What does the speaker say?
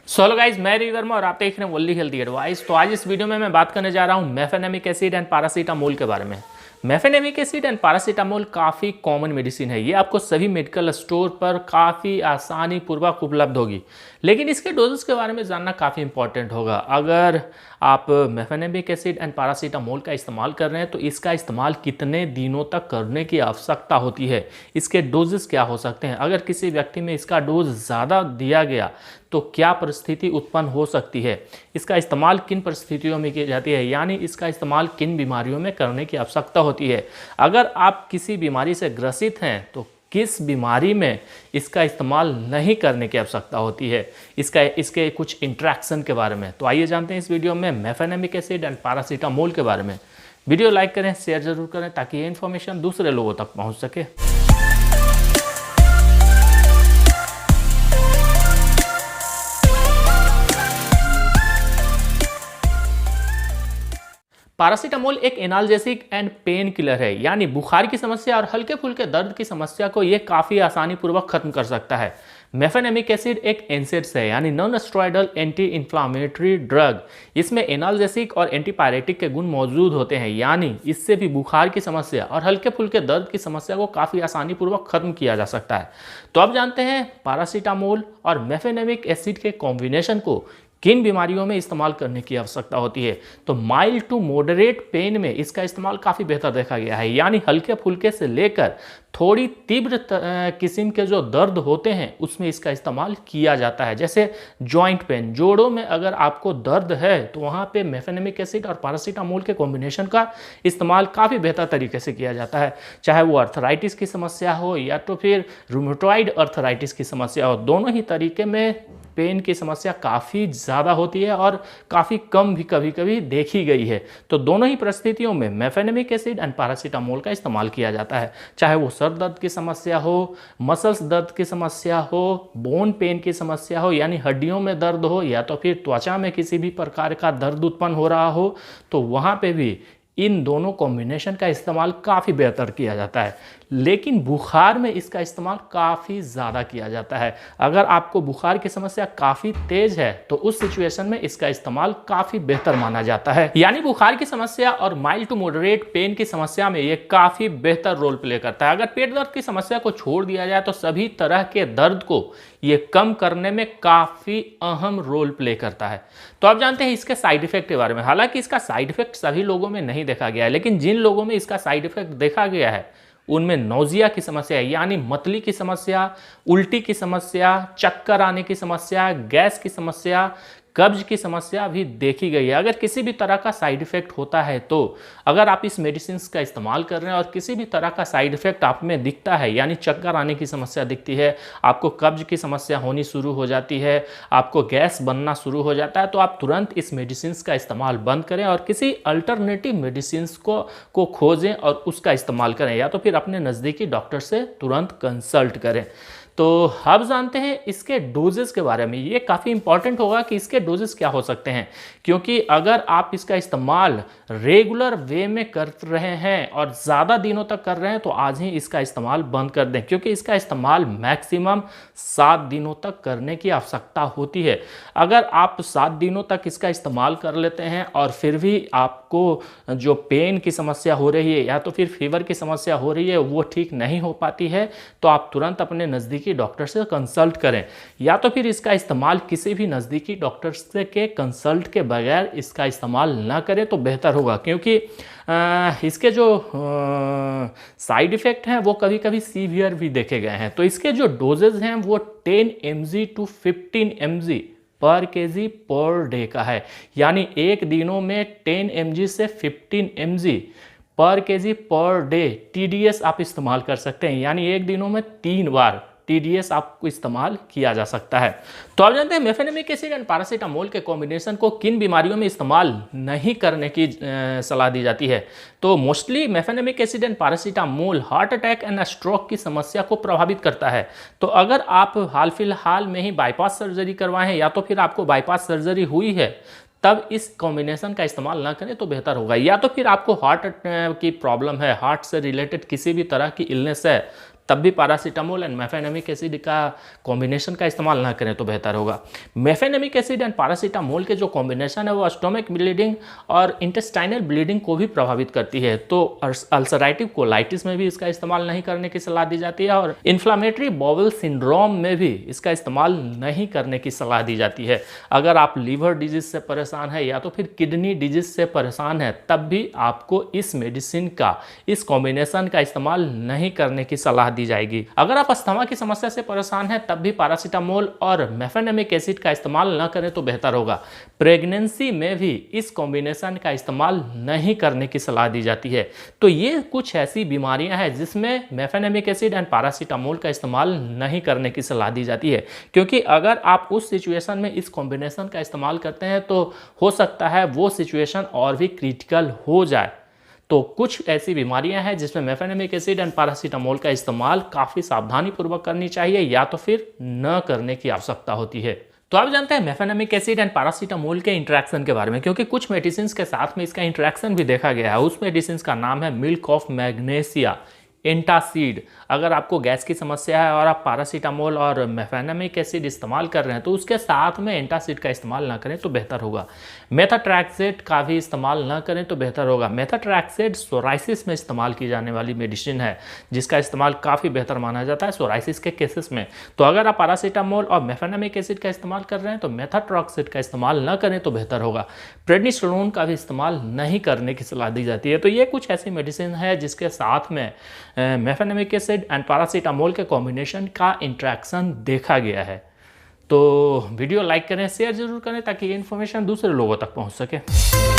Hello guys, मैं रवि वर्मा और आप देख रहे हैं ओनली हेल्दी एडवाइस। तो आज इस वीडियो में मैं बात करने जा रहा हूं मेफेनेमिक एसिड एंड पैरासीटामोल के बारे में। मेफेनेमिक एसिड एंड पैरासीटामोल काफ़ी कॉमन मेडिसिन है। ये आपको सभी मेडिकल स्टोर पर काफ़ी आसानी पूर्वक उपलब्ध होगी, लेकिन इसके डोजेस के बारे में जानना काफ़ी इंपॉर्टेंट होगा। अगर आप मेफेनेमिक एसिड एंड पैरासीटामोल का इस्तेमाल कर रहे हैं तो इसका इस्तेमाल कितने दिनों तक करने की आवश्यकता होती है, इसके डोजेस क्या हो सकते हैं, अगर किसी व्यक्ति में इसका डोज ज़्यादा दिया गया तो क्या परिस्थिति उत्पन्न हो सकती है, इसका इस्तेमाल किन परिस्थितियों में की जाती है, यानी इसका इस्तेमाल किन बीमारियों में करने की आवश्यकता होती है। अगर आप किसी बीमारी से ग्रसित हैं तो किस बीमारी में इसका इस्तेमाल नहीं करने की आवश्यकता होती है, इसके कुछ इंट्रैक्शन के बारे में। तो आइए जानते हैं इस वीडियो में मेफेनेमिक एसिड एंड पैरासीटामोल के बारे में। वीडियो लाइक करें, शेयर जरूर करें ताकि ये इन्फॉर्मेशन दूसरे लोगों तक पहुंच सके। पैरासीटामोल एक एनाल्जेसिक एंड पेन किलर है, यानी बुखार की समस्या और हल्के फुल्के दर्द की समस्या को यह काफ़ी आसानी पूर्वक खत्म कर सकता है। मेफेनेमिक एसिड एक एनसेड्स है, यानी non steroidal anti inflammatory drug. इसमें एनाल्जेसिक और एंटीपायरेटिक के गुण मौजूद होते हैं, यानी इससे भी बुखार की समस्या और हल्के फुल्के दर्द की समस्या को काफ़ी आसानी पूर्वक खत्म किया जा सकता है। तो अब जानते हैं पैरासीटामोल और मेफेनेमिक एसिड के कॉम्बिनेशन को किन बीमारियों में इस्तेमाल करने की आवश्यकता होती है। तो माइल्ड टू मॉडरेट पेन में इसका इस्तेमाल काफ़ी बेहतर देखा गया है, यानी हल्के फुल्के से लेकर थोड़ी तीव्र किस्म के जो दर्द होते हैं उसमें इसका इस्तेमाल किया जाता है। जैसे जॉइंट पेन, जोड़ों में अगर आपको दर्द है तो वहाँ पे मेफेनेमिक एसिड और पैरासीटामोल के कॉम्बिनेशन का इस्तेमाल काफ़ी बेहतर तरीके से किया जाता है। चाहे वो अर्थराइटिस की समस्या हो या तो फिर रूमेटॉइड अर्थराइटिस की समस्या हो, दोनों ही तरीके में पेन की समस्या काफ़ी ज़्यादा होती है और काफ़ी कम भी कभी कभी देखी गई है। तो दोनों ही परिस्थितियों में मेफेनेमिक एसिड एंड पैरासीटामोल का इस्तेमाल किया जाता है। चाहे वो सर दर्द की समस्या हो, मसल्स दर्द की समस्या हो, बोन पेन की समस्या हो यानी हड्डियों में दर्द हो, या तो फिर त्वचा में किसी भी प्रकार का दर्द उत्पन्न हो रहा हो, तो वहाँ पे भी इन दोनों कॉम्बिनेशन का इस्तेमाल काफ़ी बेहतर किया जाता है। लेकिन बुखार में इसका इस्तेमाल काफ़ी ज़्यादा किया जाता है। अगर आपको बुखार की समस्या काफ़ी तेज है तो उस सिचुएशन में इसका इस्तेमाल काफ़ी बेहतर माना जाता है। यानी बुखार की समस्या और माइल्ड टू मॉडरेट पेन की समस्या में ये काफ़ी बेहतर रोल प्ले करता है। अगर पेट दर्द की समस्या को छोड़ दिया जाए तो सभी तरह के दर्द को ये कम करने में काफ़ी अहम रोल प्ले करता है। तो आप जानते हैं इसके साइड इफेक्ट के बारे में। हालांकि इसका साइड इफेक्ट सभी लोगों में नहीं देखा गया है, लेकिन जिन लोगों में इसका साइड इफेक्ट देखा गया है उनमें नौजिया की समस्या यानी मतली की समस्या, उल्टी की समस्या, चक्कर आने की समस्या, गैस की समस्या, कब्ज की समस्या भी देखी गई है। अगर किसी भी तरह का साइड इफेक्ट होता है तो अगर आप इस मेडिसिन का इस्तेमाल कर रहे हैं और किसी भी तरह का साइड इफेक्ट आप में दिखता है, यानी चक्कर आने की समस्या दिखती है, आपको कब्ज की समस्या होनी शुरू हो जाती है, आपको गैस बनना शुरू हो जाता है, तो आप तुरंत इस मेडिसिन का इस्तेमाल बंद करें और किसी अल्टरनेटिव मेडिसिन को खोजें और उसका इस्तेमाल करें, या तो फिर अपने नज़दीकी डॉक्टर से तुरंत कंसल्ट करें। तो अब जानते हैं इसके डोजेस के बारे में। ये काफ़ी इंपॉर्टेंट होगा कि इसके डोजेस क्या हो सकते हैं, क्योंकि अगर आप इसका इस्तेमाल रेगुलर वे में कर रहे हैं और ज़्यादा दिनों तक कर रहे हैं तो आज ही इसका इस्तेमाल बंद कर दें, क्योंकि इसका इस्तेमाल मैक्सिमम 7 दिनों तक करने की आवश्यकता होती है। अगर आप 7 दिनों तक इसका इस्तेमाल कर लेते हैं और फिर भी आपको जो पेन की समस्या हो रही है या तो फिर फीवर की समस्या हो रही है वो ठीक नहीं हो पाती है, तो आप तुरंत अपने नज़दीकी डॉक्टर से कंसल्ट करें, या तो फिर इसका इस्तेमाल किसी भी नज़दीकी डॉक्टर से के कंसल्ट के बगैर इसका इस्तेमाल ना करें तो बेहतर होगा, क्योंकि इसके जो साइड इफ़ेक्ट हैं वो कभी कभी सीवियर भी देखे गए हैं। तो इसके जो डोजेज हैं वो 10 mg टू 15 mg पर केजी पर डे का है, यानी एक दिनों में 10 mg से 15 mg पर केजी पर डे TDS आप इस्तेमाल कर सकते हैं, यानी एक दिनों में 3 बार TDS आपको इस्तेमाल किया जा सकता है। तो आप जानते हैं मेफेनेमिक एसिड एंड पैरासीटामोल के कॉम्बिनेशन को किन बीमारियों में इस्तेमाल नहीं करने की सलाह दी जाती है। तो mostly mefenamic acid and paracetamol heart attack and stroke की समस्या को प्रभावित करता है। तो अगर आप हाल फिलहाल में ही बाईपास सर्जरी करवाएं हैं या तो फिर आपको बाईपास सर्जरी हुई है तब इस कॉम्बिनेशन का इस्तेमाल ना करें तो बेहतर होगा। या तो फिर आपको हार्ट की प्रॉब्लम है, हार्ट से रिलेटेड किसी भी तरह की इलनेस है, तब भी पैरासीटामोल एंड मेफेनेमिक एसिड का कॉम्बिनेशन का इस्तेमाल ना करें तो बेहतर होगा। मेफेनेमिक एसिड एंड पैरासीटामोल के जो कॉम्बिनेशन है वो स्टोमक ब्लीडिंग और इंटेस्टाइनल ब्लीडिंग को भी प्रभावित करती है, तो अल्सरेटिव कोलाइटिस में भी इसका इस्तेमाल नहीं करने की सलाह दी जाती है और इन्फ्लामेटरी बाउल सिंड्रोम में भी इसका इस्तेमाल नहीं करने की सलाह दी जाती है। अगर आप लीवर डिजीज से परेशान है या तो फिर किडनी डिजीज से परेशान है, तब भी आपको इस मेडिसिन का, इस कॉम्बिनेशन का इस्तेमाल नहीं करने की सलाह दी जाएगी। अगर आप अस्थमा की समस्या से परेशान है, तब भी पैरासीटामोल और मेफेनेमिक एसिड का इस्तेमाल न करें तो बेहतर होगा। प्रेगनेंसी में भी इस कॉम्बिनेशन का इस्तेमाल नहीं करने की सलाह दी जाती है। तो ये कुछ ऐसी बीमारियां हैं जिसमें मेफेनेमिक एसिड एंड पैरासीटामोल का इस्तेमाल नहीं करने की सलाह दी जाती है, क्योंकि अगर आप उस सिचुएशन में इस कॉम्बिनेशन का इस्तेमाल करते हैं तो हो सकता है वो सिचुएशन और भी क्रिटिकल हो जाए। तो कुछ ऐसी बीमारियां हैं जिसमें मेफेनेमिक एसिड एंड पैरासीटामोल का इस्तेमाल काफ़ी सावधानी पूर्वक करनी चाहिए या तो फिर न करने की आवश्यकता होती है। तो आप जानते हैं मेफेनेमिक एसिड एंड पैरासीटामोल के इंटरेक्शन के बारे में, क्योंकि कुछ मेडिसिन के साथ में इसका इंटरेक्शन भी देखा गया है। उस मेडिसिन का नाम है मिल्क ऑफ मैग्नेशिया, एंटासिड। अगर आपको गैस की समस्या है और आप पैरासीटामोल और मेफेनेमिक एसिड इस्तेमाल कर रहे हैं तो उसके साथ में एंटासिड का इस्तेमाल ना करें तो बेहतर होगा। मेथाट्रैक्सेट का भी इस्तेमाल ना करें तो बेहतर होगा। मेथाट्रैक्सेट सोराइसिस में इस्तेमाल की जाने वाली मेडिसिन है जिसका इस्तेमाल काफ़ी बेहतर माना जाता है सोराइसिस के केसेस में। तो अगर आप पैरासीटामोल और मेफेनेमिक एसिड का इस्तेमाल कर रहे हैं तो मेथाट्रैक्सेट का इस्तेमाल ना करें तो बेहतर होगा। प्रेडनिसोलोन का भी इस्तेमाल नहीं करने की सलाह दी जाती है। तो ये कुछ ऐसी मेडिसिन है जिसके साथ में मेफेनेमिक एसिड एंड पैरासीटामोल के कॉम्बिनेशन का इंट्रैक्शन देखा गया है। तो वीडियो लाइक करें, शेयर जरूर करें ताकि ये इन्फॉर्मेशन दूसरे लोगों तक पहुंच सके।